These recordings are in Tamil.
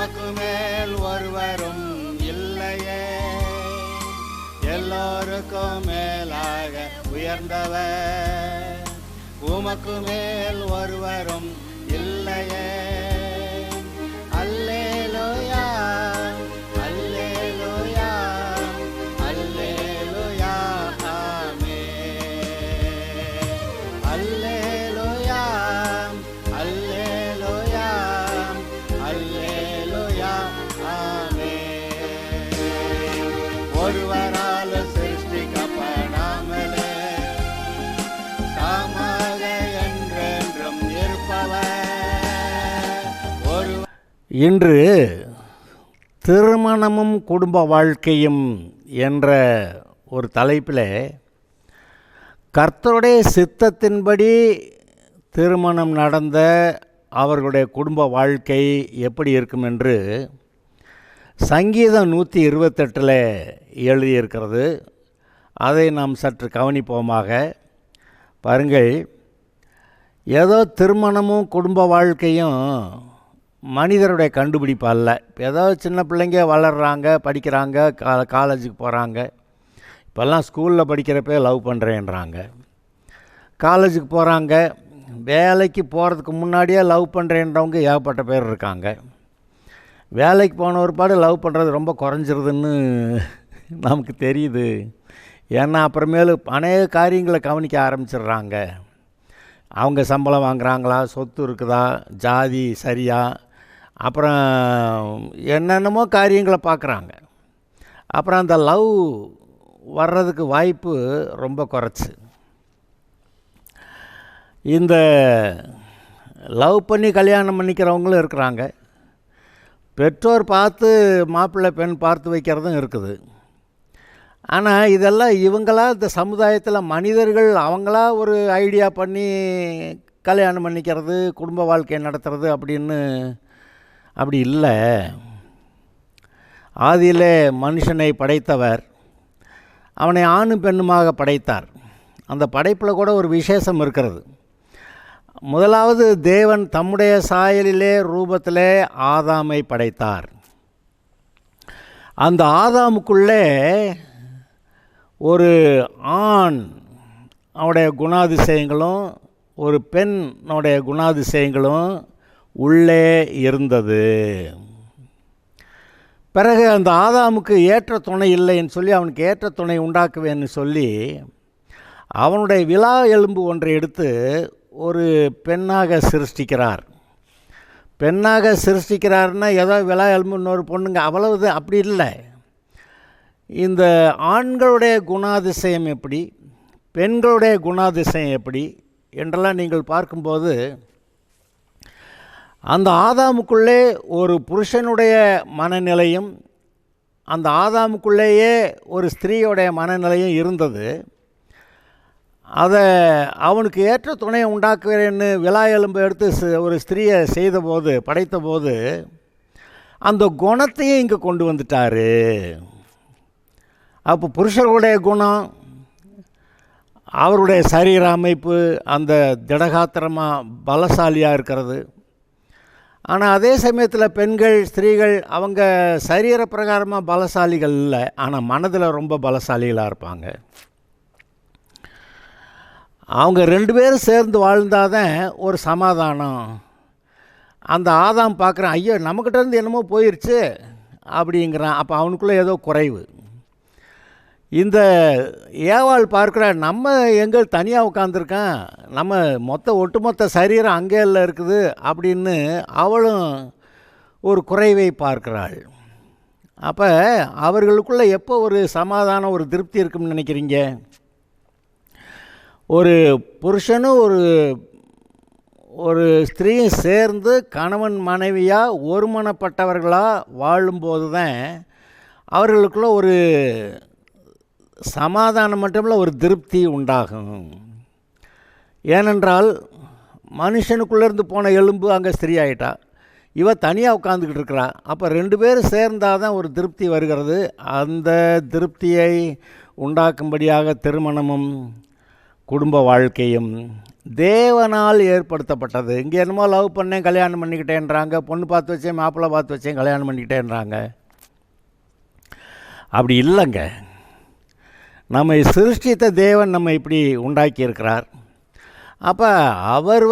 உமக்கு மேல் ஒருவரும் இல்லையே, எல்லோருக்கும் மேலாக உயர்ந்தவர், உமக்கு மேல் ஒருவரும் இல்லையே. அல்லேலூயா அல்லேலூயா அல்லேலூயா ஆமென். அல்லேலூயா அல்லேலூயா அல்லேலூயா ஆமென். ஒருவரால் சிருஷ்டிக்கப்படாமலே தாமாக என்றென்றும் இருப்பவர். இன்று திருமணமும் குடும்ப வாழ்க்கையும் என்ற ஒரு தலைப்பில் கர்த்தருடைய சித்தத்தின்படி திருமணம் நடந்த அவர்களுடைய குடும்ப வாழ்க்கை எப்படி இருக்கும் என்று சங்கீதம் 128 எழுதியிருக்கிறது. அதை நாம் சற்று கவனிப்போமாக. பாருங்கள், ஏதோ திருமணமும் குடும்ப வாழ்க்கையும் மனிதருடைய கண்டுபிடிப்பு அல்ல. ஏதோ சின்ன பிள்ளைங்க வளர்கிறாங்க, படிக்கிறாங்க, காலேஜுக்கு போகிறாங்க. இப்போல்லாம் ஸ்கூலில் படிக்கிறப்ப லவ் பண்ணுறேன்றாங்க. காலேஜுக்கு போகிறாங்க, வேலைக்கு போகிறதுக்கு முன்னாடியே லவ் பண்ணுறேன்றவங்க ஏகப்பட்ட பேர் இருக்காங்க. வேலைக்கு போன ஒரு பாடு லவ் பண்ணுறது ரொம்ப குறைஞ்சிருதுன்னு நமக்கு தெரியுது. ஏன்னா அப்புறமேலு அநேக காரியங்களை கவனிக்க ஆரம்பிச்சிடுறாங்க. அவங்க சம்பளம் வாங்குகிறாங்களா, சொத்து இருக்குதா, ஜாதி சரியா, அப்புறம் என்னென்னமோ காரியங்களை பார்க்குறாங்க. அப்புறம் அந்த லவ் வர்றதுக்கு வாய்ப்பு ரொம்ப குறைச்சி. இந்த லவ் பண்ணி கல்யாணம் பண்ணிக்கிறவங்களும் இருக்கிறாங்க. பெற்றோர் பார்த்து மாப்பிள்ளை பெண் பார்த்து வைக்கிறதும் இருக்குது. ஆனால் இதெல்லாம் இவங்களா இந்த சமுதாயத்தில் மனிதர்கள் அவங்களா ஒரு ஐடியா பண்ணி கல்யாணம் பண்ணிக்கிறது, குடும்ப வாழ்க்கையை நடத்துறது அப்படின்னு அப்படி இல்லை. ஆதியிலே மனுஷனை படைத்தவர் அவனை ஆணும் பெண்ணுமாக படைத்தார். அந்த படைப்பில் கூட ஒரு விசேஷம் இருக்கிறது. முதலாவது தேவன் தம்முடைய சாயலிலே ரூபத்திலே ஆதாமை படைத்தார். அந்த ஆதாமுக்குள்ளே ஒரு ஆண் அவனுடைய குணாதிசயங்களும் ஒரு பெண்ணுடைய குணாதிசயங்களும் உள்ளே இருந்தது. பிறகு அந்த ஆதாமுக்கு ஏற்ற துணை இல்லைன்னு சொல்லி அவனுக்கு ஏற்ற துணை உண்டாக்குவேன்னு சொல்லி அவனுடைய விலா எலும்பு ஒன்றை எடுத்து ஒரு பெண்ணாக சிருஷ்டிக்கிறார். பெண்ணாக சிருஷ்டிக்கிறாருன்னா ஏதோ விலா எலும்பு இன்னொரு பொண்ணுங்க அவ்வளவு அப்படி இல்லை. இந்த ஆண்களுடைய குணாதிசயம் எப்படி, பெண்களுடைய குணாதிசயம் எப்படி என்றெல்லாம் நீங்கள் பார்க்கும்போது அந்த ஆதாமுக்குள்ளே ஒரு புருஷனுடைய மனநிலையும் அந்த ஆதாமுக்குள்ளேயே ஒரு ஸ்திரீயோடைய மனநிலையும் இருந்தது. அதை அவனுக்கு ஏற்ற துணையை உண்டாக்குவேன்னு விலா எலும்பு எடுத்து ஒரு ஸ்திரீயை செய்தபோது படைத்தபோது அந்த குணத்தையும் இங்கே கொண்டு வந்துட்டார். அப்போ புருஷர்களுடைய குணம், அவருடைய சரீர அமைப்பு அந்த திடகாத்திரமாக பலசாலியாக இருக்கிறது. ஆனால் அதே சமயத்தில் பெண்கள் ஸ்திரீகள் அவங்க சரீர பிரகாரமாக பலசாலிகள் இல்லை, ஆனால் மனதில் ரொம்ப பலசாலிகளாக இருப்பாங்க. அவங்க ரெண்டு பேரும் சேர்ந்து வாழ்ந்தாதான் ஒரு சமாதானம். அந்த ஆதாம் பார்க்குறான், ஐயோ நம்மக்கிட்டேருந்து என்னமோ போயிடுச்சு அப்படிங்கிறான். அப்போ அவனுக்குள்ளே ஏதோ குறைவு. இந்த ஏவாள் பார்க்குற, நம்ம எங்கே தனியாக உட்காந்துருக்கான், நம்ம ஒட்டுமொத்த சரீரம் அங்கேயில் இருக்குது அப்படின்னு அவளும் ஒரு குறைவை பார்க்கிறாள். அப்போ அவர்களுக்குள்ளே எப்போ ஒரு சமாதானம் ஒரு திருப்தி இருக்குன்னு நினைக்கிறீங்க? ஒரு புருஷனும் ஒரு ஸ்திரீயும் சேர்ந்து கணவன் மனைவியாக ஒருமனப்பட்டவர்களாக வாழும்போது தான் அவர்களுக்குள்ள ஒரு சமாதானம் மட்டுமில்ல ஒரு திருப்தி உண்டாகும். ஏனென்றால் மனுஷனுக்குள்ளேருந்து போன எலும்பு அங்கே ஸ்திரீ ஆகிட்டா, இவ தனியாக உட்காந்துக்கிட்டு இருக்கிறா. அப்போ ரெண்டு பேரும் சேர்ந்தால் தான் ஒரு திருப்தி வருகிறது. அந்த திருப்தியை உண்டாக்கும்படியாக திருமணமும் குடும்ப வாழ்க்கையும் தேவனால் ஏற்படுத்தப்பட்டது. இங்கே என்னமோ லவ் பண்ணேன் கல்யாணம் பண்ணிக்கிட்டேன்றாங்க, பொண்ணு பார்த்து வச்சேன் மாப்பிள்ளை பார்த்து வச்சேன் கல்யாணம் பண்ணிக்கிட்டேன்றாங்க. அப்படி இல்லைங்க. நம்மை சிருஷ்டித்த தேவன் நம்ம இப்படி உண்டாக்கியிருக்கிறார். அப்போ அவர்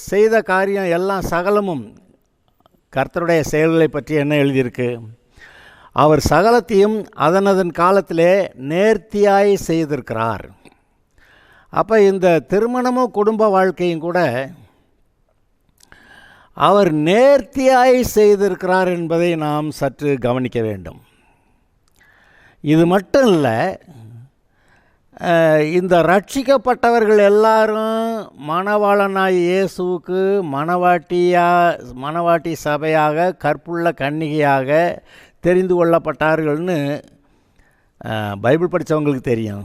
செய்த காரியம் எல்லாம் சகலமும் கர்த்தருடைய செயல்களை பற்றி என்ன எழுதியிருக்கு? அவர் சகலத்தையும் அதனதன் காலத்திலே நேர்த்தியாய் செய்திருக்கிறார். அப்போ இந்த திருமணமும் குடும்ப வாழ்க்கையும் கூட அவர் நேர்த்தியாய் செய்திருக்கிறார் என்பதை நாம் சற்று கவனிக்க வேண்டும். இது மட்டும் இல்லை, இந்த ரட்சிக்கப்பட்டவர்கள் எல்லாரும் மணவாளனாய் இயேசுவுக்கு மணவாட்டி சபையாக கற்புள்ள கன்னிகையாக தெரிந்து கொள்ளப்பட்டார்கள்னு பைபிள் படித்தவங்களுக்கு தெரியும்.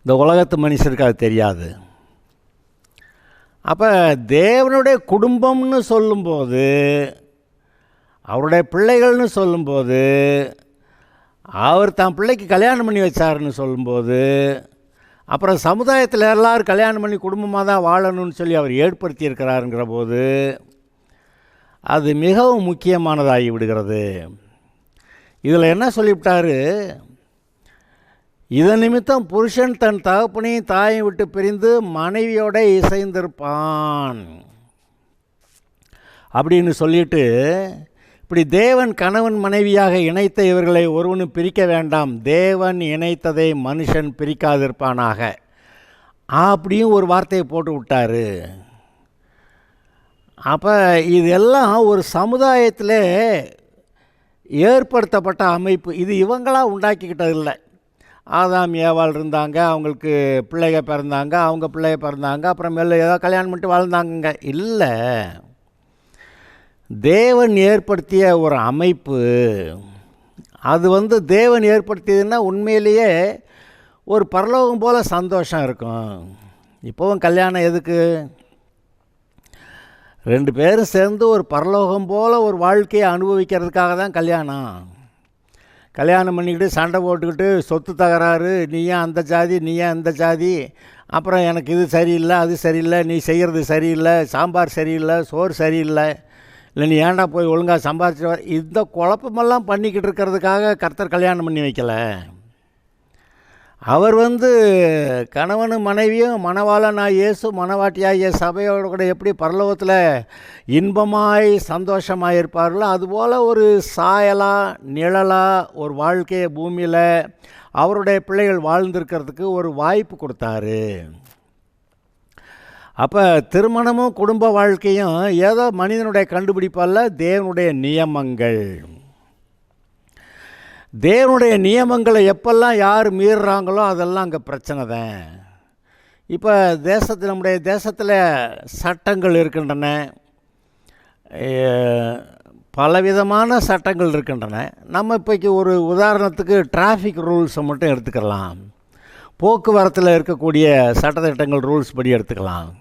இந்த உலகத்து மனுஷருக்கு அது தெரியாது. அப்போ தேவனுடைய குடும்பம்னு சொல்லும்போது, அவருடைய பிள்ளைகள்னு சொல்லும்போது, அவர் தான் பிள்ளைக்கு கல்யாணம் பண்ணி வச்சாருன்னு சொல்லும்போது, அப்புறம் சமுதாயத்தில் எல்லோரும் கல்யாணம் பண்ணி குடும்பமாக தான் வாழணும்னு சொல்லி அவர் ஏற்படுத்தியிருக்கிறாருங்கிற போது அது மிகவும் முக்கியமானதாகி விடுகிறது. இதில் என்ன சொல்லிவிட்டாரு? இதன் நிமித்தம் புருஷன் தன் தகப்பனையும் தாயும் விட்டு பிரிந்து மனைவியோட இசைந்திருப்பான் அப்படின்னு சொல்லிட்டு, இப்படி தேவன் கணவன் மனைவியாக இணைத்த இவர்களை ஒருவனும் பிரிக்க வேண்டாம், தேவன் இணைத்ததை மனுஷன் பிரிக்காதிருப்பானாக அப்படியும் ஒரு வார்த்தையை போட்டு விட்டார். அப்போ இதெல்லாம் ஒரு சமுதாயத்தில் ஏற்படுத்தப்பட்ட அமைப்பு. இது இவங்களாக உண்டாக்கிக்கிட்டது இல்லை. ஆதாம் ஏவாள் இருந்தாங்க, அவங்களுக்கு பிள்ளைக பிறந்தாங்க, அவங்க பிள்ளைக பிறந்தாங்க, அப்புறம் மேலே ஏதோ கல்யாணம் பண்ணிட்டு வாழ்ந்தாங்க. இல்லை, தேவன் ஏற்படுத்திய ஒரு அமைப்பு. அது தேவன் ஏற்படுத்தியதுன்னா உண்மையிலேயே ஒரு பரலோகம் போல் சந்தோஷம் இருக்கும். இப்போவும் கல்யாணம் எதுக்கு? 2 பேரும் சேர்ந்து ஒரு பரலோகம் போல் ஒரு வாழ்க்கையை அனுபவிக்கிறதுக்காக தான் கல்யாணம். கல்யாணம் பண்ணிக்கிட்டு சண்டை போட்டுக்கிட்டு சொத்து தகராறு, நீ ஏன் அந்த ஜாதி, நீ ஏன் இந்த ஜாதி, அப்புறம் எனக்கு இது சரியில்லை அது சரியில்லை, நீ செய்கிறது சரியில்லை, சாம்பார் சரியில்லை, சோறு சரியில்லை, இல்லை நீ ஏன்டா போய் ஒழுங்காக சம்பாதிச்சு வர, இந்த குழப்பமெல்லாம் பண்ணிக்கிட்டு இருக்கிறதுக்காக கர்த்தர் கல்யாணம் பண்ணி வைக்கலை. அவர் கணவனும் மனைவியும் மணவாளனாய் இயேசு மணவாட்டியாகிய சபையோடு கூட எப்படி பரலோகத்தில் இன்பமாய் சந்தோஷமாக இருப்பார்களோ அதுபோல் ஒரு சாயலாக நிழலாக ஒரு வாழ்க்கையை பூமியில் அவருடைய பிள்ளைகள் வாழ்ந்திருக்கிறதுக்கு ஒரு வாய்ப்பு கொடுத்தாரு. அப்போ திருமணமும் குடும்ப வாழ்க்கையும் ஏதோ மனிதனுடைய கண்டுபிடிப்பல்ல, தேவனுடைய நியமங்கள். தேவனுடைய நியமங்களை எப்பெல்லாம் யார் மீறுறாங்களோ அதெல்லாம் அங்கே பிரச்சனை தான். இப்போ நம்முடைய தேசத்தில் சட்டங்கள் இருக்கின்றன, பலவிதமான சட்டங்கள் இருக்கின்றன. நம்ம இப்போக்கு ஒரு உதாரணத்துக்கு டிராஃபிக் ரூல்ஸை மட்டும் எடுத்துக்கலாம். போக்குவரத்தில் இருக்கக்கூடிய சட்டத்திட்டங்கள் ரூல்ஸ் படி எடுத்துக்கலாம்.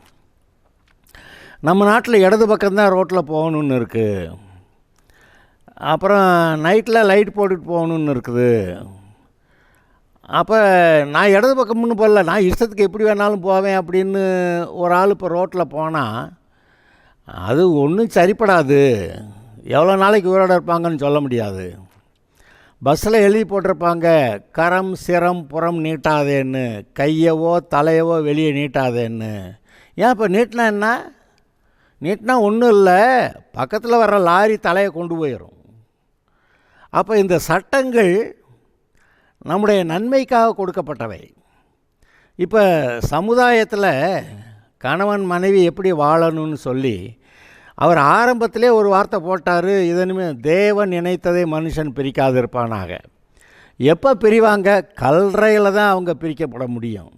நம்ம நாட்டில் இடது பக்கம்தான் ரோட்டில் போகணுன்னு இருக்குது, அப்புறம் நைட்டில் லைட் போட்டுட்டு போகணுன்னு இருக்குது. அப்போ நான் இடது பக்கம்னு போகல, நான் இஷ்டத்துக்கு எப்படி வேணாலும் போவேன் அப்படின்னு ஒரு ஆள் இப்போ ரோட்டில் போனால் அது ஒன்றும் சரிப்படாது. எவ்வளோ நாளைக்கு உயிரோடு இருப்பாங்கன்னு சொல்ல முடியாது. பஸ்ஸில் எழுதி போட்டிருப்பாங்க, கரம் சிரம் புறம் நீட்டாதேன்னு, கையவோ தலையவோ வெளியே நீட்டாதேன்னு. ஏன் இப்போ நீட்டினா என்ன? நீட்டினா ஒன்றும் இல்லை, பக்கத்தில் வர்ற லாரி தலையை கொண்டு போயிடும். அப்போ இந்த சட்டங்கள் நம்முடைய நன்மைக்காக கொடுக்கப்பட்டவை. இப்போ சமுதாயத்தில் கணவன் மனைவி எப்படி வாழணும்னு சொல்லி அவர் ஆரம்பத்திலே ஒரு வார்த்தை போட்டார், இதனுமே தேவன் இணைத்ததை மனுஷன் பிரிக்காதிருப்பானாக. எப்போ பிரிவாங்க? கல்றையில் தான் அவங்க பிரிக்கப்பட முடியும்.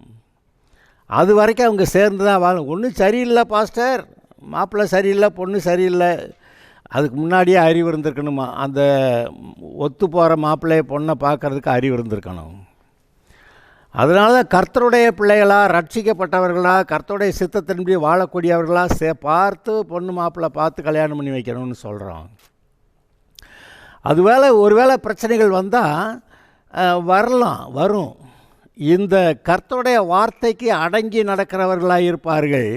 அது வரைக்கும் அவங்க சேர்ந்து தான் வாழணும். ஒன்றும் சரியில்லை பாஸ்டர், மாப்பிள்ளை சரியில்லை, பொண்ணு சரியில்லை, அதுக்கு முன்னாடியே அறிவு இருந்திருக்கணுமா? அந்த ஒத்து போகிற மாப்பிள்ளையை பொண்ணை பார்க்குறதுக்கு அறிவு இருந்திருக்கணும். அதனால தான் கர்த்தருடைய பிள்ளைகளாக ரட்சிக்கப்பட்டவர்களாக கர்த்தருடைய சித்தத்தின்படி வாழக்கூடியவர்களாக பார்த்து பொண்ணு மாப்பிள்ளை பார்த்து கல்யாணம் பண்ணி வைக்கணும்னு சொல்கிறோம். ஒருவேளை பிரச்சனைகள் வந்தால் வரும். இந்த கர்த்தருடைய வார்த்தைக்கு அடங்கி நடக்கிறவர்களாக இருப்பார்கள்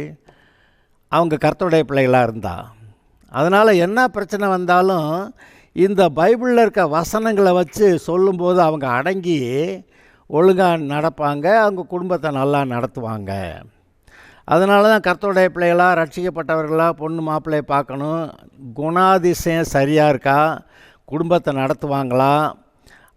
அவங்க கர்த்தருடைய பிள்ளைகளாக இருந்தால். அதனால் என்ன பிரச்சனை வந்தாலும் இந்த பைபிளில் இருக்க வசனங்களை வச்சு சொல்லும்போது அவங்க அடங்கி ஒழுங்காக நடப்பாங்க, அவங்க குடும்பத்தை நல்லா நடத்துவாங்க. அதனால தான் கர்த்தருடைய பிள்ளைகளாக ரட்சிக்கப்பட்டவர்களாக பொண்ணு மாப்பிள்ளையை பார்க்கணும், குணாதிசயம் சரியாக இருக்கா, குடும்பத்தை நடத்துவாங்களா,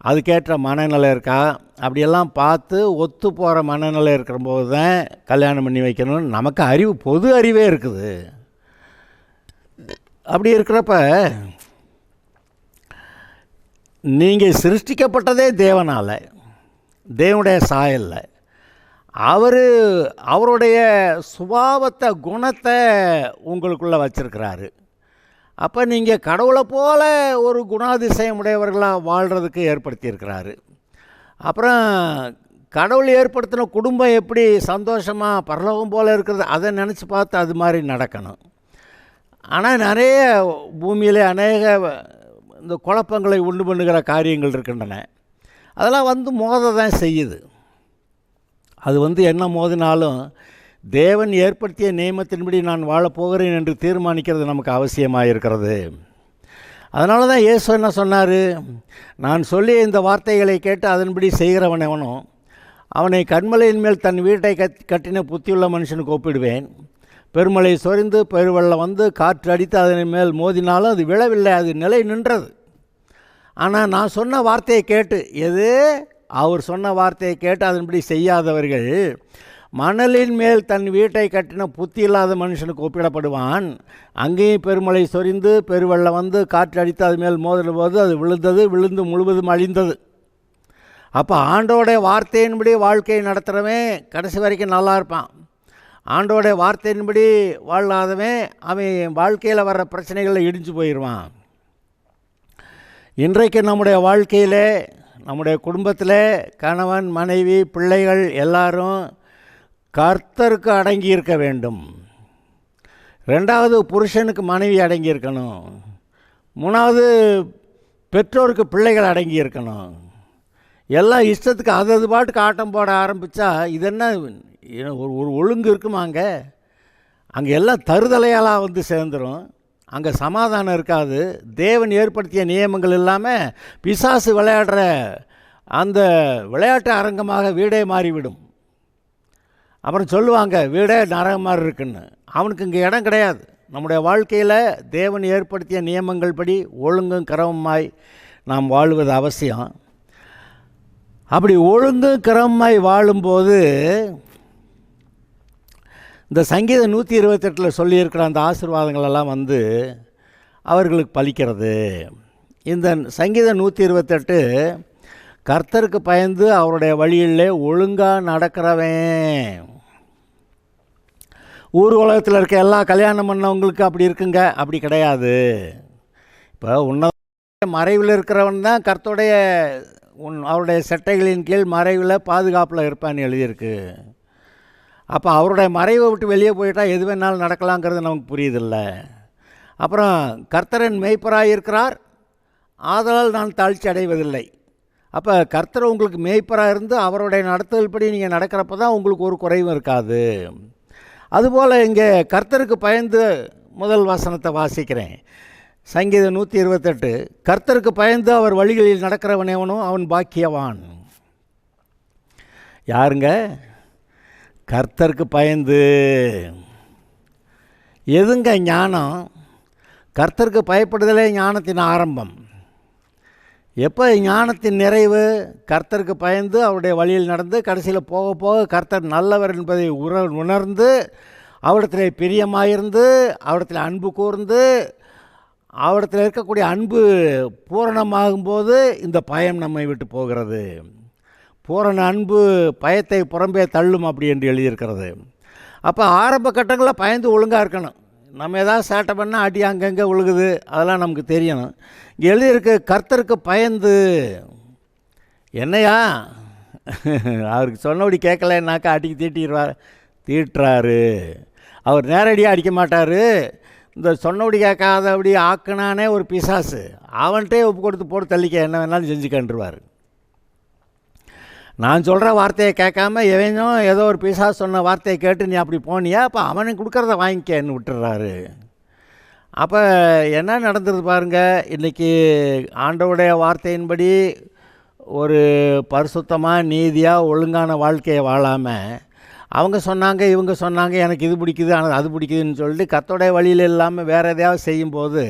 அதுக்கேற்ற மனநிலை இருக்கா, அப்படியெல்லாம் பார்த்து ஒத்து போகிற மனநிலை இருக்கிற போது தான் கல்யாணம் பண்ணி வைக்கணும்னு நமக்கு அறிவு, பொது அறிவே இருக்குது. அப்படி இருக்கிறப்ப நீங்கள் சிருஷ்டிக்கப்பட்டதே தேவனால், தேவனுடைய சாயலில். அவருடைய சுபாவத்தை, குணத்தை உங்களுக்குள்ளே வச்சுருக்கிறாரு. அப்போ நீங்கள் கடவுளை போல ஒரு குணாதிசயம் உடையவர்களாக வாழ்கிறதுக்கு ஏற்படுத்தியிருக்கிறாரு. அப்புறம் கடவுள் ஏற்படுத்தின குடும்பம் எப்படி சந்தோஷமாக பரலோகம் போல் இருக்கிறது, அதை நினச்சி பார்த்து அது மாதிரி நடக்கணும். ஆனால் நிறைய பூமியிலே அநேக இந்த குழப்பங்களை உண்டு பண்ணுகிற காரியங்கள் இருக்கின்றன. அதெல்லாம் மோத தான் செய்யுது. அது என்ன மோதினாலும் தேவன் ஏற்படுத்திய நியமத்தின்படி நான் வாழப்போகிறேன் என்று தீர்மானிக்கிறது நமக்கு அவசியமாக இருக்கிறது. அதனால தான் இயேசு என்ன சொன்னார், நான் சொல்லிய இந்த வார்த்தைகளை கேட்டு அதன்படி செய்கிறவன் எவனோ அவனை கன்மலையின் மேல் தன் வீட்டை கட்டின புத்தியுள்ள மனுஷனுக்கு ஒப்பிடுவேன். பெருமழை சொரிந்து பெருவெள்ளம் வந்து காற்று அடித்து அதன் மேல் மோதினாலும் அது விழவில்லை, அது நிலை நின்றது. ஆனால் நான் சொன்ன வார்த்தையை கேட்டு, அவர் சொன்ன வார்த்தையை கேட்டு அதன்படி செய்யாதவர்கள் மணலின் மேல் தன் வீட்டை கட்டின புத்தி இல்லாத மனுஷனுக்கு ஒப்பிடப்படுவான். அங்கேயும் பெருமழை சொரிந்து பெருவெள்ளம் வந்து காற்று அடித்து அது மேல் மோதின போது அது விழுந்து முழுவதும் அழிந்தது. அப்போ ஆண்டோடைய வார்த்தையின்படி வாழ்க்கையை நடத்துகிறவன் கடைசி வரைக்கும் நல்லா இருப்பான். ஆண்டோடைய வார்த்தையின்படி வாழாதவன் அவன் வாழ்க்கையில் வர்ற பிரச்சனைகளில் இடிஞ்சு போயிடுவான். இன்றைக்கு நம்முடைய வாழ்க்கையில், நம்முடைய குடும்பத்தில் கணவன் மனைவி பிள்ளைகள் எல்லாரும் கர்த்தருக்கு அடங்கி இருக்க வேண்டும். ரெண்டாவது, புருஷனுக்கு மனைவி அடங்கி இருக்கணும். மூணாவது, பெற்றோருக்கு பிள்ளைகள் அடங்கி இருக்கணும். எல்லாம் இஷ்டத்துக்கு அது பாட்டுக்கு ஆட்டம் போட ஆரம்பித்தா இது என்ன ஒரு ஒழுங்கு இருக்குமாங்க? அங்கே எல்லாம் தருதலையால் சேர்ந்துடும். அங்கே சமாதானம் இருக்காது. தேவன் ஏற்படுத்திய நியமங்கள் இல்லாமல் பிசாசு விளையாடுற அந்த விளையாட்டு அரங்கமாக வீடே மாறிவிடும். அப்புறம் சொல்லுவாங்க வீடே நரகம் மாதிரி இருக்குன்னு. அவனுக்கு இங்கே இடம் கிடையாது. நம்முடைய வாழ்க்கையில் தேவன் ஏற்படுத்திய நியமங்கள் படி ஒழுங்கும் கிரமமாய் நாம் வாழுவது அவசியம். அப்படி ஒழுங்கும் கிரமமாய் வாழும்போது இந்த சங்கீதம் 128 சொல்லியிருக்கிற அந்த ஆசீர்வாதங்களெல்லாம் அவர்களுக்கு பலிக்கிறது. இந்த சங்கீதம் 128 கர்த்தருக்கு பயந்து அவருடைய வழியிலே ஒழுங்காக நடக்கிறவன். ஊர் உலகத்தில் இருக்க எல்லா கல்யாணம் பண்ணவங்களுக்கு அப்படி இருக்குங்க, அப்படி கிடையாது. இப்போ உன்னத மறைவில் இருக்கிறவன் தான் கர்த்தருடைய அவருடைய சட்டைகளின் கீழ் மறைவில் பாதுகாப்பில் இருப்பான்னு எழுதியிருக்கு. அப்போ அவருடைய மறைவை விட்டு வெளியே போயிட்டால் எது வேணாலும் நடக்கலாங்கிறது நமக்கு புரியுதில்ல. அப்புறம் கர்த்தரின் மேய்ப்பராக இருக்கிறார், ஆதலால் நான் தாழ்ச்சி அடைவதில்லை. அப்போ கர்த்தர் உங்களுக்கு மேய்ப்பராக இருந்து அவருடைய நடத்துதல் படி நீங்கள் நடக்கிறப்ப தான் உங்களுக்கு ஒரு குறைவும் இருக்காது. அதுபோல் இங்கே கர்த்தருக்கு பயந்து முதல் வசனத்தை வாசிக்கிறேன். சங்கீதம் 128, கர்த்தருக்கு பயந்து அவர் வழிகளில் நடக்கிறவனேவனோ அவன் பாக்கியவான். யாருங்க? கர்த்தருக்கு பயந்து. எதுங்க ஞானம்? கர்த்தருக்கு பயப்படுதலே ஞானத்தின் ஆரம்பம். எப்போ ஞானத்தின் நிறைவு? கர்த்தருக்கு பயந்து அவருடைய வழியில் நடந்து கடைசியில் போக போக கர்த்தர் நல்லவர் என்பதை உணர்ந்து அவரிடத்தில் பிரியமாயிருந்து அவரிடத்தில் அன்பு கூர்ந்து அவரிடத்தில் இருக்கக்கூடிய அன்பு பூரணமாகும்போது இந்த பயம் நம்மை விட்டு போகிறது. பூரண அன்பு பயத்தை புறம்பே தள்ளும் அப்படி என்று எழுதியிருக்கிறது. அப்போ ஆரம்ப கட்டங்களில் பயந்து ஒழுங்காக இருக்கணும். நம்ம ஏதாவது சேட்டை பண்ணால் அடி அங்கங்கே ஒழுகுது, அதெல்லாம் நமக்கு தெரியணும். இங்கே எழுதியிருக்கு கர்த்தருக்கு பயந்து. என்னையா அவருக்கு சொன்னபடி கேட்கலன்னாக்கா அடிக்க தீட்டுறாரு. அவர் நேரடியாக அடிக்க மாட்டார். இந்த சொன்னபடி கேட்காதபடி ஆக்குனானே ஒரு பிசாசு, அவன்கிட்டே ஒப்பு கொடுத்து போட்டு தள்ளிக்க என்ன வேணாலும் செஞ்சுக்கன்றுவார். நான் சொல்கிற வார்த்தையை கேட்காம எவனும் ஏதோ ஒரு பிசாசு சொன்ன வார்த்தையை கேட்டு நீ அப்படி போனியா, அப்போ அவனுக்கு கொடுக்குறத வாங்கிக்கன்னு விட்டுறாரு. அப்போ என்ன நடந்தது பாருங்கள். இன்றைக்கி ஆண்டவருடைய வார்த்தையின்படி ஒரு பரிசுத்தமாக நீதியாக ஒழுங்கான வாழ்க்கையை வாழாமல் அவங்க சொன்னாங்க இவங்க சொன்னாங்க எனக்கு இது பிடிக்குது ஆனால் அது பிடிக்குதுன்னு சொல்லிட்டு கர்த்தருடைய வழியில் இல்லாமல் வேறு எதையாவது செய்யும்போது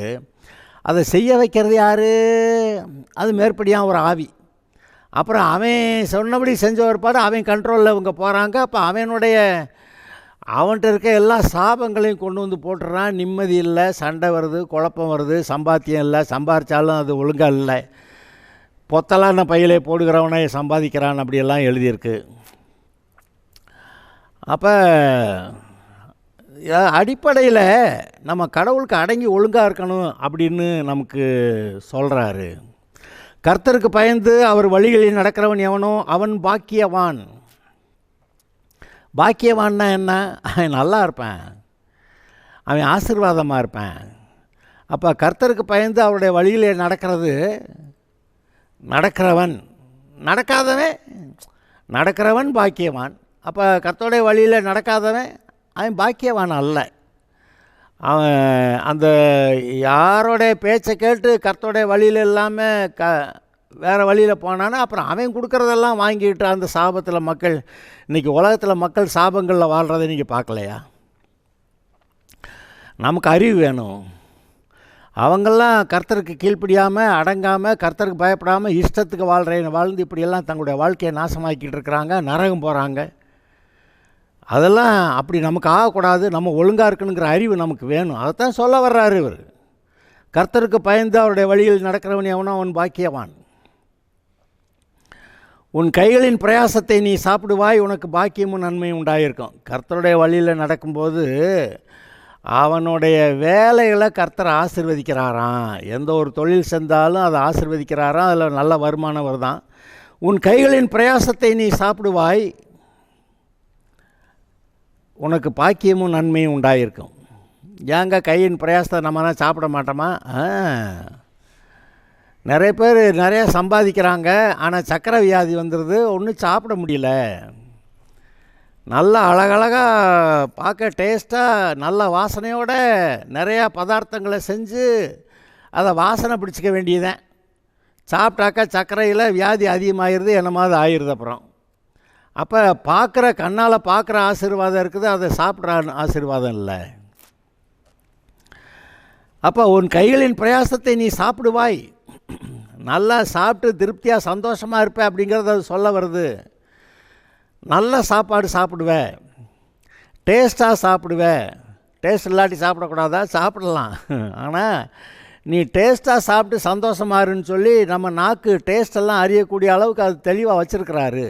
அதை செய்ய வைக்கிறது யார்? அது மேற்படியாக ஒரு ஆவி. அப்புறம் அவன் சொன்னபடி செஞ்ச ஒருபாடு அவன் கண்ட்ரோலில் இவங்க போகிறாங்க. அப்போ அவன்கிட்ட இருக்க எல்லா சாபங்களையும் கொண்டு வந்து போட்டுறான். நிம்மதி இல்லை, சண்டை வருது, குழப்பம் வருது, சம்பாத்தியம் இல்லை, சம்பாதிச்சாலும் அது ஒழுங்காக இல்லை, பொத்தலான பையிலே போடுகிறவனை சம்பாதிக்கிறான், அப்படியெல்லாம் எழுதியிருக்கு. அப்போ அடிப்படையில் நம்ம கடவுளுக்கு அடங்கி ஒழுங்காக இருக்கணும் அப்படின்னு நமக்கு சொல்கிறாரு. கர்த்தருக்கு பயந்து அவர் வழிகளில் நடக்கிறவன் எவனோ அவன் பாக்கியவான். பாக்கியவான்னா என்ன? அவன் நல்லா இருப்பேன், அவன் ஆசீர்வாதமாக இருப்பேன். அப்போ கர்த்தருக்கு பயந்து அவருடைய வழியிலே நடக்கிறவன் நடக்கிறவன் பாக்கியவான். அப்போ கர்த்தருடைய வழியில் நடக்காதவன் அவன் பாக்கியவான் அல்ல. அவன் அந்த யாரோடைய பேச்சை கேட்டு கர்த்தருடைய வழியில் இல்லாமல் வேறு வழியில் போனான்னா அப்புறம் அவன் கொடுக்குறதெல்லாம் வாங்கிட்டு அந்த சாபத்தில் மக்கள் இன்றைக்கி உலகத்தில் மக்கள் சாபங்களில் வாழ்கிறத நீங்கள் பார்க்கலையா? நமக்கு அறிவு வேணும். அவங்கெல்லாம் கர்த்தருக்கு கீழ்ப்படியாமல் அடங்காமல் கர்த்தருக்கு பயப்படாமல் இஷ்டத்துக்கு வாழ்ந்து இப்படியெல்லாம் தங்களுடைய வாழ்க்கையை நாசமாக்கிட்டு இருக்கிறாங்க, நரகம் போகிறாங்க. அதெல்லாம் அப்படி நமக்கு ஆகக்கூடாது. நம்ம ஒழுங்காக இருக்கணுங்கிற அறிவு நமக்கு வேணும். அதைத்தான் சொல்ல வர்றாரு இவர். கர்த்தருக்கு பயந்து அவருடைய வழியில் நடக்கிறவன் எவனோ அவன் பாக்கியவான். உன் கைகளின் பிரயாசத்தை நீ சாப்பிடுவாய், உனக்கு பாக்கியமும் நன்மையும் உண்டாயிருக்கும். கர்த்தருடைய வழியில் நடக்கும்போது அவனுடைய வேலைகளை கர்த்தர் ஆசீர்வதிக்கிறாராம். எந்த ஒரு தொழில் செஞ்சாலும் அதை ஆசீர்வதிக்கிறாராம். அதில் நல்ல வருமானம் வருதான். உன் கைகளின் பிரயாசத்தை நீ சாப்பிடுவாய், உனக்கு பாக்கியமும் நன்மையும் உண்டாயிருக்கும். ஏங்க கையின் பிரயாசத்தை நம்மனா சாப்பிட மாட்டோமா? நிறைய பேர் நிறையா சம்பாதிக்கிறாங்க, ஆனால் சக்கரை வியாதி வந்துடுது, ஒன்றும் சாப்பிட முடியல. நல்லா அழகழகாக பார்க்க டேஸ்ட்டாக நல்ல வாசனையோடு நிறையா பதார்த்தங்களை செஞ்சு அதை வாசனை பிடிச்சிக்க வேண்டியதான். சாப்பிட்டாக்கா சர்க்கரையில் வியாதி அதிகமாகிடுது, என்னமாவது ஆயிடுது. அப்போ கண்ணால் பார்க்குற ஆசீர்வாதம் இருக்குது, அதை சாப்பிட்ற ஆசீர்வாதம் இல்லை. அப்போ உன் கைகளின் பிரயாசத்தை நீ சாப்பிடுவாய், நல்லா சாப்பிட்டு திருப்தியாக சந்தோஷமாக இருப்பேன் அப்படிங்கிறத அது சொல்ல வருது. நல்ல சாப்பாடு சாப்பிடுவேன், டேஸ்ட்டாக சாப்பிடுவேன். டேஸ்ட் இல்லாட்டி சாப்பிடக்கூடாதா? சாப்பிடலாம். ஆனால் நீ டேஸ்ட்டாக சாப்பிட்டு சந்தோஷமாருன்னு சொல்லி நம்ம நாக்கு டேஸ்டெல்லாம் அறியக்கூடிய அளவுக்கு அது தெளிவாக வச்சுருக்கிறாரு.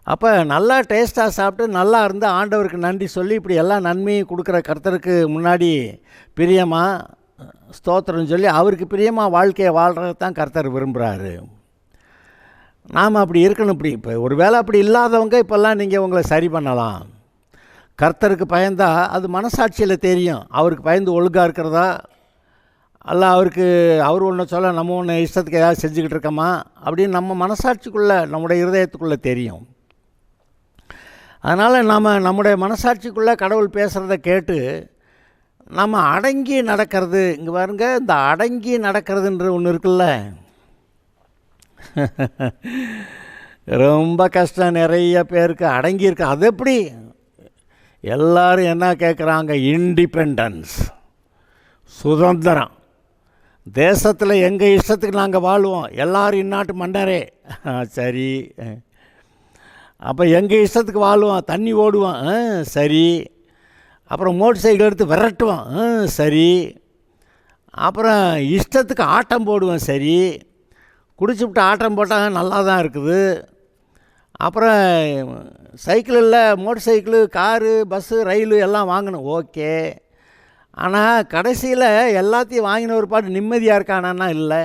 அப்போ நல்லா டேஸ்ட்டாக சாப்பிட்டு நல்லா இருந்தால் ஆண்டவருக்கு நன்றி சொல்லி இப்படி எல்லா நன்மையும் கொடுக்குற கர்த்தருக்கு முன்னாடி பிரியமாக ஸ்தோத்திரம்னு சொல்லி அவருக்கு பிரியமாக வாழ்க்கையை வாழ்கிறது தான் கர்த்தர் விரும்புகிறாரு. நாம் அப்படி இருக்கணும். இப்போ ஒரு வேளை அப்படி இல்லாதவங்க இப்போல்லாம் நீங்கள் உங்களை சரி பண்ணலாம். கர்த்தருக்கு பயந்தால் அது மனசாட்சியில் தெரியும். அவருக்கு பயந்து ஒழுங்காக இருக்கிறதா அல்ல அவர் ஒன்று சொல்ல நம்ம ஒன்று இஷ்டத்துக்கு ஏதாவது செஞ்சுக்கிட்டு இருக்கோமா அப்படின்னு நம்ம மனசாட்சிக்குள்ளே நம்முடைய இருதயத்துக்குள்ளே தெரியும். அதனால் நம்முடைய மனசாட்சிக்குள்ளே கடவுள் பேசுகிறத கேட்டு நம்ம அடங்கி நடக்கிறது. இங்கே பாருங்க, இந்த அடங்கி நடக்கிறதுன்ற ஒன்று இருக்குல்ல, ரொம்ப கஷ்டம். நிறைய பேருக்கு அடங்கி இருக்கு. அது எப்படி? எல்லோரும் என்ன கேட்குறாங்க? இண்டிபெண்டன்ஸ், சுதந்திரம். தேசத்தில் எங்கள் இஷ்டத்துக்கு நாங்கள் வாழ்வோம், எல்லோரும் இந்நாட்டு மன்னரே. சரி, அப்போ எங்கள் இஷ்டத்துக்கு வாழ்வோம், தண்ணி ஓடுவோம், சரி. அப்புறம் மோட்டர் சைக்கிள் எடுத்து விரட்டுவோம், சரி. அப்புறம் இஷ்டத்துக்கு ஆட்டம் போடுவோம், சரி. குடிச்சுவிட்டு ஆட்டம் போட்டால் நல்லா தான் இருக்குது. அப்புறம் சைக்கிள் இல்லை, motor cycle, car, bus, rail எல்லாம் வாங்கணும், ஓகே. ஆனால் கடைசியில் எல்லாத்தையும் வாங்கின ஒரு பாட்டு நிம்மதியாக இருக்கானா? இல்லை.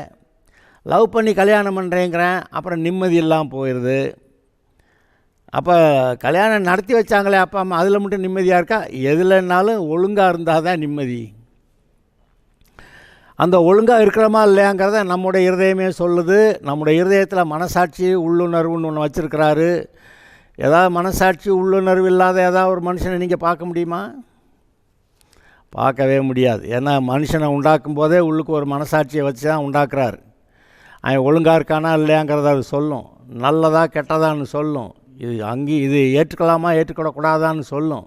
லவ் பண்ணி கல்யாணம் பண்ணுறேங்கிறேன், அப்புறம் நிம்மதி இல்லாமல் போயிடுது. அப்போ கல்யாணம் நடத்தி வச்சாங்களே அப்பா அம்மா, அதில் மட்டும் நிம்மதியாக இருக்கா? எதுலன்னாலும் ஒழுங்காக இருந்தால் தான் நிம்மதி. அந்த ஒழுங்காக இருக்கிறோமா இல்லையாங்கிறத நம்முடைய இருதயமே சொல்லுது. நம்முடைய இருதயத்தில் மனசாட்சி உள்ளுணர்வுன்னு ஒன்று வச்சுருக்கிறாரு. ஏதாவது மனசாட்சி உள்ளுணர்வு இல்லாத ஏதாவது ஒரு மனுஷனை நீங்கள் பார்க்க முடியுமா? பார்க்கவே முடியாது. ஏன்னா மனுஷனை உண்டாக்கும் போதே உள்ளுக்கு ஒரு மனசாட்சியை வச்சு தான் உண்டாக்குறாரு. அவன் ஒழுங்காக இருக்கானா இல்லையாங்கிறத அது சொல்லும். நல்லதா கெட்டதான்னு சொல்லும். இது ஏற்றுக்கலாமா ஏற்றுக்கிடக்கூடாதான்னு சொல்லும்.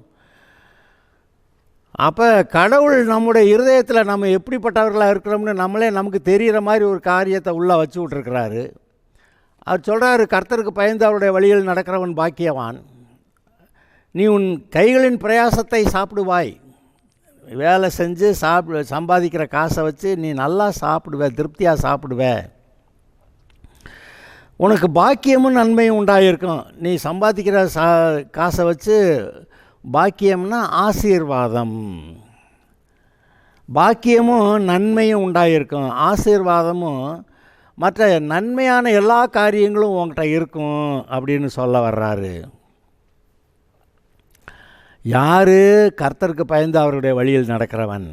அப்போ கடவுள் நம்முடைய இருதயத்தில் நம்ம எப்படிப்பட்டவர்களாக இருக்கிறோம்னு நம்மளே நமக்கு தெரிகிற மாதிரி ஒரு காரியத்தை உள்ளே வச்சு விட்ருக்கிறாரு. அவர் சொல்கிறாரு, கர்த்தருக்கு பயந்து அவருடைய வழியில் நடக்கிறவன் பாக்கியவான். நீ உன் கைகளின் பிரயாசத்தை சாப்பிடுவாய். வேலை செஞ்சு சம்பாதிக்கிற காசை வச்சு நீ நல்லா சாப்பிடுவ, திருப்தியாக சாப்பிடுவ. உனக்கு பாக்கியமும் நன்மையும் உண்டாயிருக்கும். நீ சம்பாதிக்கிற காசை வச்சு பாக்கியம்னா ஆசீர்வாதம். பாக்கியமும் நன்மையும் உண்டாயிருக்கும். ஆசீர்வாதமும் மற்ற நன்மையான எல்லா காரியங்களும் உங்கள்கிட்ட இருக்கும் அப்படின்னு சொல்ல வர்றாரு. யார்? கர்த்தருக்கு பயந்து அவருடைய வழியில் நடக்கிறவன்.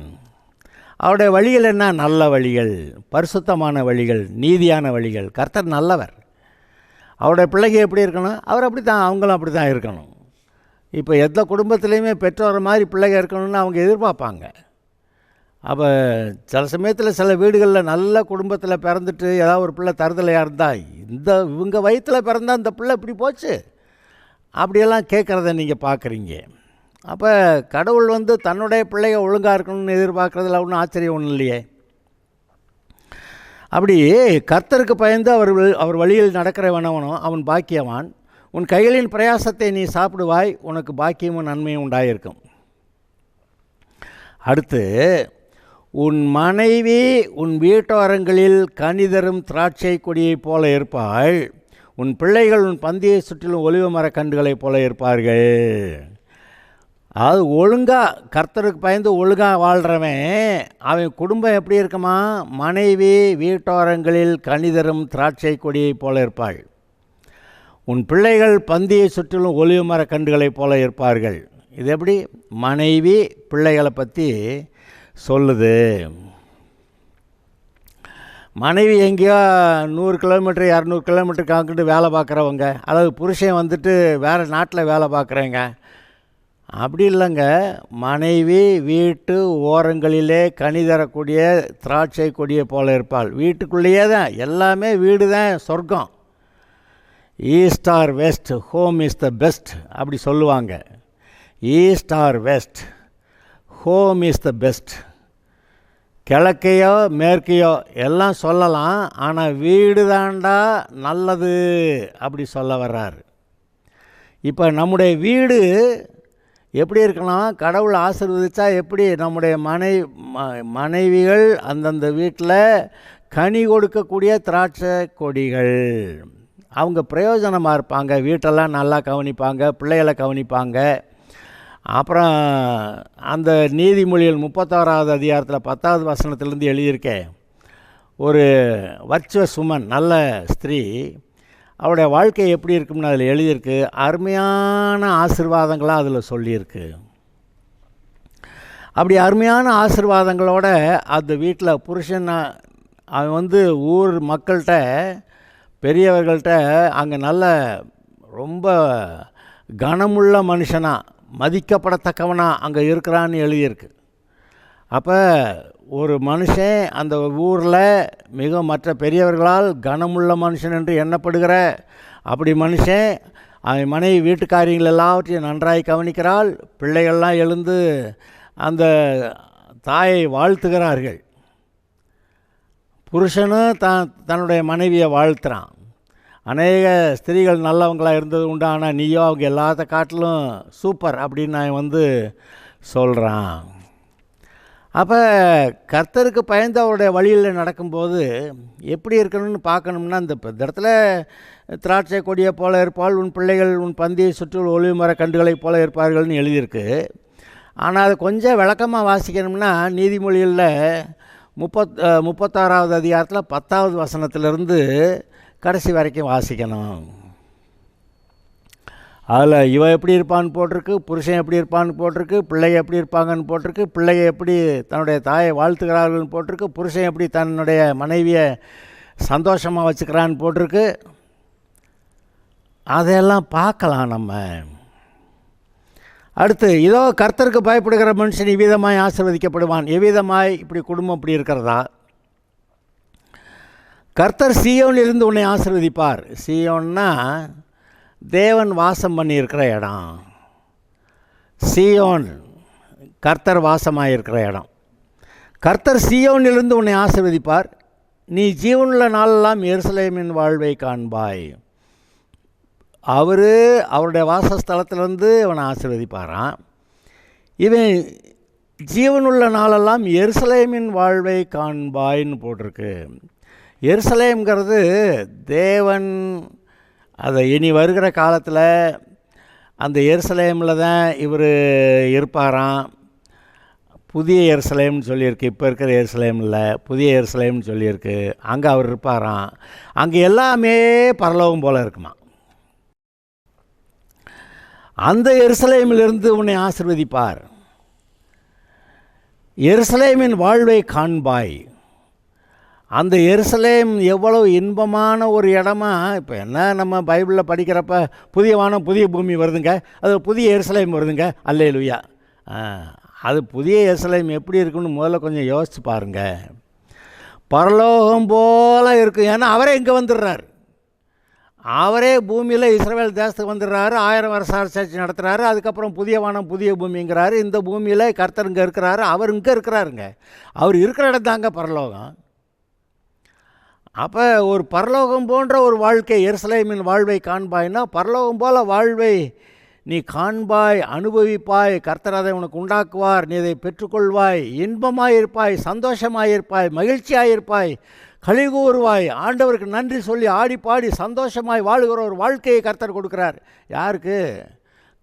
அவருடைய வழிகள் என்ன? நல்ல வழிகள், பரிசுத்தமான வழிகள், நீதியான வழிகள். கர்த்தர் நல்லவர். அவருடைய பிள்ளைங்க எப்படி இருக்கணும்? அவர் அப்படி தான், அவங்களும் அப்படி தான் இருக்கணும். இப்போ எந்த குடும்பத்துலேயுமே பெற்றோர் மாதிரி பிள்ளைங்க இருக்கணும்னு அவங்க எதிர்பார்ப்பாங்க. அப்போ சில சமயத்தில் சில வீடுகளில் நல்ல குடும்பத்தில் பிறந்துட்டு ஏதாவது ஒரு பிள்ளை தருதலையாக இருந்தால், இவங்க வயிற்றில் பிறந்தால் இந்த பிள்ளை இப்படி போச்சு அப்படியெல்லாம் கேட்குறத நீங்கள் பார்க்குறீங்க. அப்போ கடவுள் தன்னுடைய பிள்ளைங்க ஒழுங்காக இருக்கணும்னு எதிர்பார்க்குறதுல ஒன்றும் ஆச்சரியம் ஒன்றும் இல்லையே. அப்படி கர்த்தருக்கு பயந்து அவர் வழியில் நடக்கிறவனவனோ அவன் பாக்கியவான். உன் கைகளின் பிரயாசத்தை நீ சாப்பிடுவாய், உனக்கு பாக்கியமும் நன்மையும் உண்டாயிருக்கும். அடுத்து, உன் மனைவி உன் வீட்டோரங்களில் கனிதரும் திராட்சை கொடியைப் போல இருப்பாள். உன் பிள்ளைகள் உன் பந்தியை சுற்றிலும் ஒலிவ மரக் கன்றுகளைப் போல இருப்பார்கள். அது ஒழுங்காக கர்த்தருக்கு பயந்து ஒழுங்காக வாழ்கிறவன் அவன் குடும்பம் எப்படி இருக்குமா? மனைவி வீட்டோரங்களில் கனிதரும் திராட்சை கொடியைப் போல இருப்பாள். உன் பிள்ளைகள் பந்தியை சுற்றிலும் ஒலிவ மரக் கன்றுகளைப் போல இருப்பார்கள். இது எப்படி? மனைவி பிள்ளைகளை பற்றி சொல்லுது. மனைவி எங்கேயோ 100 கிலோமீட்டர் 200 கிலோமீட்டருக்கு அங்கிட்டு வேலை பார்க்குறவங்க, அதாவது புருஷன் வேறு நாட்டில் வேலை பார்க்குறேங்க, அப்படி இல்லைங்க. மனைவி வீட்டு ஓரங்களிலே கனி தரக்கூடிய திராட்சை கொடியை போல இருப்பாள். வீட்டுக்குள்ளேயே தான், எல்லாமே வீடு தான் சொர்க்கம். East or west, home is the best அப்படி சொல்லுவாங்க. East or west, home is the best. கிழக்கையோ மேற்கையோ எல்லாம் சொல்லலாம், ஆனால் வீடு தாண்டா நல்லது அப்படி சொல்ல வர்றார். இப்போ நம்முடைய வீடு எப்படி இருக்கணும்? கடவுள் ஆசீர்வதிச்சா எப்படி நம்முடைய மனைவிகள் அந்தந்த வீட்டில் கனி கொடுக்கக்கூடிய திராட்சை கொடிகள், அவங்க பிரயோஜனமாக இருப்பாங்க. வீட்டெல்லாம் நல்லா கவனிப்பாங்க, பிள்ளைகளை கவனிப்பாங்க. அப்புறம் அந்த நீதிமொழிகள் 31வது அதிகாரத்தில் 10வது வசனத்திலேருந்து எழுதியிருக்கேன். ஒரு வர்ச்சுவஸ் உமன், நல்ல ஸ்திரீ, அவருடைய வாழ்க்கை எப்படி இருக்கும்னு அதில் எழுதியிருக்கு. அருமையான ஆசீர்வாதங்களாக அதில் சொல்லியிருக்கு. அப்படி அருமையான ஆசீர்வாதங்களோட அந்த வீட்டில் புருஷன் அவன் ஊர் மக்கள்கிட்ட பெரியவர்கள்ட்ட அங்கே நல்ல ரொம்ப கனமுள்ள மனுஷனாக மதிக்கப்படத்தக்கவனாக அங்கே இருக்கிறான்னு எழுதியிருக்கு. அப்போ ஒரு மனுஷன் அந்த ஊரில் மிக மற்ற பெரியவர்களால் கனமுள்ள மனுஷன் என்று எண்ணப்படுகிற அப்படி மனுஷன் அவன் மனைவி வீட்டுக்காரியங்கள் எல்லாவற்றையும் நன்றாய் கவனிக்கிறாள். பிள்ளைகள்லாம் எழுந்து அந்த தாயை வாழ்த்துகிறார்கள். புருஷனும் தன்னுடைய மனைவியை வாழ்த்துறான். அநேக ஸ்திரீகள் நல்லவங்களாக இருந்தது உண்டு, ஆனால் நீயோ அவங்க எல்லாத்த காட்டிலும் சூப்பர் அப்படின்னு நான் சொல்கிறான். அப்போ கர்த்தருக்கு பயந்து அவருடைய வழியில் நடக்கும்போது எப்படி இருக்கணும்னு பார்க்கணும்னா, இந்த இடத்துல திராட்சை கொடியை போல இருப்பாள், உன் பிள்ளைகள் உன் பந்தியை சுற்றில் ஒலிவ மரக் கன்றுகளைப் போல இருப்பார்கள்னு எழுதியிருக்கு. ஆனால் அது கொஞ்சம் விளக்கமாக வாசிக்கணும்னா நீதிமொழிகளில் 36வது அதிகாரத்தில் 10வது வசனத்திலிருந்து கடைசி வரைக்கும் வாசிக்கணும். அதில் இவ எப்படி இருப்பான்னு போட்டிருக்கு, புருஷன் எப்படி இருப்பான்னு போட்டிருக்கு, பிள்ளைங்க எப்படி இருப்பாங்கன்னு போட்டிருக்கு, பிள்ளைங்க எப்படி தன்னுடைய தாயை வாழ்த்துக்கிறார்கள்னு போட்டிருக்கு, புருஷன் எப்படி தன்னுடைய மனைவியை சந்தோஷமாக வச்சுக்கிறான்னு போட்டிருக்கு. அதையெல்லாம் பார்க்கலாம் நம்ம. அடுத்து, இதோ கர்த்தருக்கு பயப்படுகிற மனுஷன் எவ்விதமாய் ஆசீர்வதிக்கப்படுவான். எவ்விதமாய்? இப்படி குடும்பம் இப்படி இருக்கிறதா? கர்த்தர் சீயோனில் இருந்து உன்னை ஆசீர்வதிப்பார். சீயோன்னா தேவன் வாசம் பண்ணியிருக்கிற இடம். சீயோன் கர்த்தர் வாசமாயிருக்கிற இடம். கர்த்தர் சீயோனிலிருந்து உன்னை ஆசீர்வதிப்பார். நீ ஜீவனுள்ள நாளெல்லாம் எருசலேமின் வாழ்வை காண்பாய். அவருடைய வாசஸ்தலத்திலேருந்து அவனை ஆசீர்வதிப்பாரான். இவன் ஜீவனுள்ள நாளெல்லாம் எருசலேமின் வாழ்வை காண்பாய்ன்னு போட்டிருக்கு. எருசலேம்ங்கிறது தேவன் அதை இனி வருகிற காலத்தில் அந்த எருசலேமில் தான் இவர் இருப்பாராம். புதிய எருசலேம்னு சொல்லியிருக்கு. இப்போ இருக்கிற எருசலேம் இல்லை, புதிய எருசலேம்னு சொல்லியிருக்கு. அங்கே அவர் இருப்பாராம். அங்கே எல்லாமே பரலோகம் போல் இருக்குமா. அந்த எருசலேமிலிருந்து உன்னை ஆசீர்வதிப்பார். எருசலேமின் வாழ்வை காண்பாய். அந்த எருசலேம் எவ்வளவு இன்பமான ஒரு இடமா. இப்போ என்ன நம்ம பைபிளில் படிக்கிறப்ப புதிய வானம் புதிய பூமி வருதுங்க, அது புதிய எருசலேம் வருதுங்க, அல்லேலூயா. அது புதிய எருசலேம் எப்படி இருக்குன்னு முதல்ல கொஞ்சம் யோசித்து பாருங்கள். பரலோகம் போல் இருக்கும். ஏன்னா அவரே இங்கே வந்துடுறார். அவரே பூமியில் இஸ்ரவேல் தேசத்துக்கு வந்துடுறாரு. 1000 வருஷ அரசாட்சி நடத்துகிறாரு. அதுக்கப்புறம் புதிய வானம் புதிய பூமிங்கிறாரு. இந்த பூமியில் கர்த்தர் இங்கே இருக்கிறாரு. அவர் இங்கே இருக்கிறாருங்க. அவர் இருக்கிற இடம் தாங்க பரலோகம். அப்போ ஒரு பரலோகம் போன்ற ஒரு வாழ்க்கை, எருசலேமின் வாழ்வை காண்பாய்னா பரலோகம் போல் வாழ்வை நீ காண்பாய், அனுபவிப்பாய். கர்த்தர் அதை உனக்கு உண்டாக்குவார். நீ அதை பெற்றுக்கொள்வாய். இன்பமாயிருப்பாய், சந்தோஷமாயிருப்பாய், மகிழ்ச்சியாயிருப்பாய், களி கூறுவாய். ஆண்டவருக்கு நன்றி சொல்லி ஆடி பாடி சந்தோஷமாய் வாழுகிற ஒரு வாழ்க்கையை கர்த்தர் கொடுக்குறார். யாருக்கு?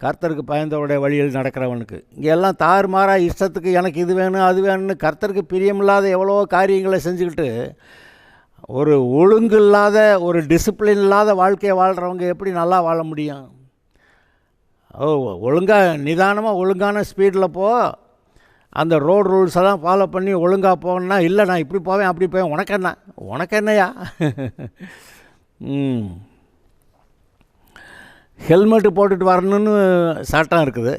கர்த்தருக்கு பயந்தவருடைய வழியில் நடக்கிறவனுக்கு. இங்கே எல்லாம் தாறுமாறாக இஷ்டத்துக்கு எனக்கு இது வேணும் அது வேணும்னு கர்த்தருக்கு பிரியமில்லாத எவ்வளோ காரியங்களை செஞ்சுக்கிட்டு ஒரு ஒழுங்கு இல்லாத, ஒரு டிசிப்ளின் இல்லாத வாழ்க்கையை வாழ்கிறவங்க எப்படி நல்லா வாழ முடியும்? ஒழுங்காக நிதானமாக ஒழுங்கான ஸ்பீடில் அந்த ரோடு ரூல்ஸ் எல்லாம் ஃபாலோ பண்ணி ஒழுங்காக போகணுன்னா, இல்லை நான் இப்படி போவேன் அப்படி போவேன், உனக்கு என்னையா? ஹெல்மெட்டு போட்டுட்டு வரணும்னு சட்டம் இருக்குது.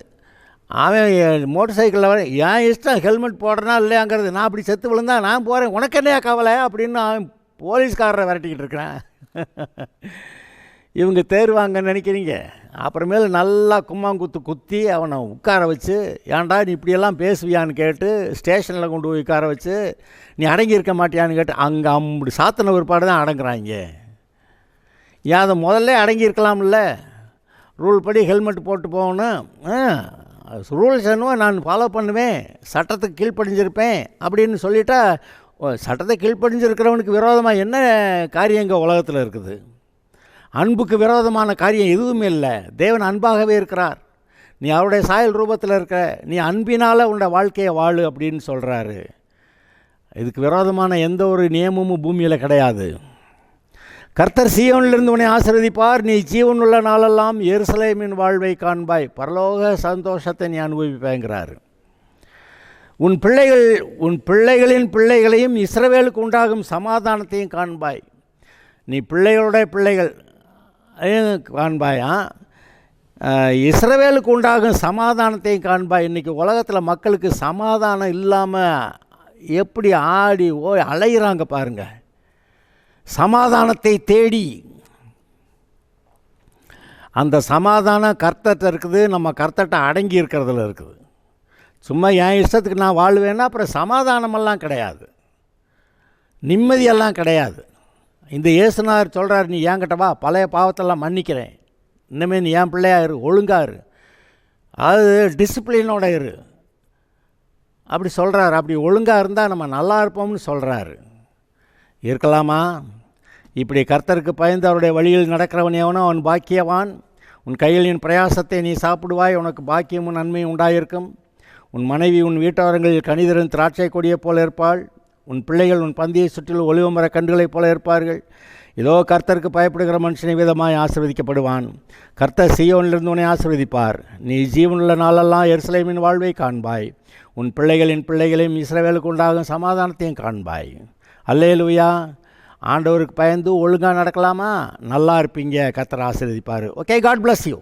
அவன் மோட்டர் சைக்கிளில் வர என் இஷ்டம், ஹெல்மெட் போடுறனா இல்லையாங்கிறது. நான் அப்படி செத்து விழுந்தா நான் போகிறேன், உனக்கு என்னையா கவலை அப்படின்னு அவன் போலீஸ்காரரை விரட்டிக்கிட்டு இருக்கிறேன். இவங்க தேர்வாங்கன்னு நினைக்கிறீங்க? அப்புறமேல நல்லா கும்மாங்குத்து குத்தி அவனை உட்கார வச்சு, ஏன்டா நீ இப்படியெல்லாம் பேசுவியான்னு கேட்டு ஸ்டேஷனில் கொண்டு போய் உட்கார வச்சு, நீ அடங்கியிருக்க மாட்டியான்னு கேட்டு அங்கே அப்படி சாத்தின ஒருபாடு தான் அடங்குறாங்க. ஏன் அதை முதல்ல அடங்கியிருக்கலாம்ல? ரூல் படி ஹெல்மெட் போட்டு போகணும், ரூல்ஸ் என்னவோ நான் ஃபாலோ பண்ணுவேன், சட்டத்துக்கு கீழ்ப்படிஞ்சிருப்பேன் அப்படின்னு சொல்லிட்டா, சட்டத்தை கீழ்ப்படிஞ்சிருக்கிறவனுக்கு விரோதமாக என்ன காரியங்க உலகத்தில் இருக்குது? அன்புக்கு விரோதமான காரியம் எதுவுமே இல்லை. தேவன் அன்பாகவே இருக்கிறார். நீ அவருடைய சாயல் ரூபத்தில் இருக்க, நீ அன்பினால் உன்னோட வாழ்க்கையை வாழு அப்படின்னு சொல்கிறாரு. இதுக்கு விரோதமான எந்த ஒரு நியமமும் பூமியில் கிடையாது. கர்த்தர் சீயோனிலிருந்து உன்னை ஆசீர்வதிப்பார். நீ ஜீவனுள்ள நாளெல்லாம் எருசலேமின் வாழ்வை காண்பாய். பரலோக சந்தோஷத்தை நீ அனுபவிப்பாய்ங்கிறாரு. உன் பிள்ளைகளின் பிள்ளைகளையும் இஸ்ரவேலுக்கு உண்டாகும் சமாதானத்தையும் காண்பாய். நீ பிள்ளைகளுடைய பிள்ளைகள் காண்பாயா, இஸ்ரவேலுக்கு உண்டாகும் சமாதானத்தையும் காண்பாய். இன்றைக்கி உலகத்தில் மக்களுக்கு சமாதானம் இல்லாமல் எப்படி ஆடி அலைகிறாங்க பாருங்க. சமாதானத்தை தேடி. அந்த சமாதானம் கர்த்தர்கிட்ட இருக்குது, நம்ம கர்த்தர்கிட்ட அடங்கி இருக்கிறதுல இருக்குது. சும்மா என் இஷ்டத்துக்கு நான் வாழ்வேன்னா அப்புறம் சமாதானமெல்லாம் கிடையாது, நிம்மதியெல்லாம் கிடையாது. இந்த இயேசுநாதர் சொல்கிறார், நீ என்கிட்ட வா, பழைய பாவத்தெல்லாம் மன்னிக்கிறேன், இனிமேல் நீ என் பிள்ளையா இரு, ஒழுங்கா இரு, அது டிசிப்ளினோட இரு அப்படி சொல்கிறாரு. அப்படி ஒழுங்காக இருந்தால் நம்ம நல்லா இருப்போம்னு சொல்கிறாரு. இருக்கலாமா? இப்படி கர்த்தருக்கு பயந்து அவருடைய வழியில் நடக்கிறவன் எவனோ அவன் பாக்கியவான். உன் கைகளின் பிரயாசத்தை நீ சாப்பிடுவாய், உனக்கு பாக்கியமும் நன்மையும் உண்டாயிருக்கும். உன் மனைவி உன் வீட்டாரங்களில் கனிதரும் திராட்சை கொடியைப் போல இருப்பாள். உன் பிள்ளைகள் உன் பந்தியை சுற்றிலும் ஒலிவமர கன்றுகளைப் போல இருப்பார்கள். இதோ கர்த்தருக்கு பயப்படுகிற மனுஷனை விதமாய் ஆசீர்வதிக்கப்படுவான். கர்த்தர் சீயோனிலிருந்து உன்னை ஆசீர்வதிப்பார். நீ ஜீவனுள்ள நாளெல்லாம் எருசலேமின் வாழ்வை காண்பாய். உன் பிள்ளைகளின் பிள்ளைகளையும் இஸ்ரவேலுக்கு உண்டாகும் சமாதானத்தையும் காண்பாய். அல்லேலூயா. ஆண்டவருக்கு பயந்து ஒழுங்காக நடக்கலாமா? நல்லா இருப்பீங்க. கர்த்தர் ஆசீர்வதிப்பார். Okay, God bless you.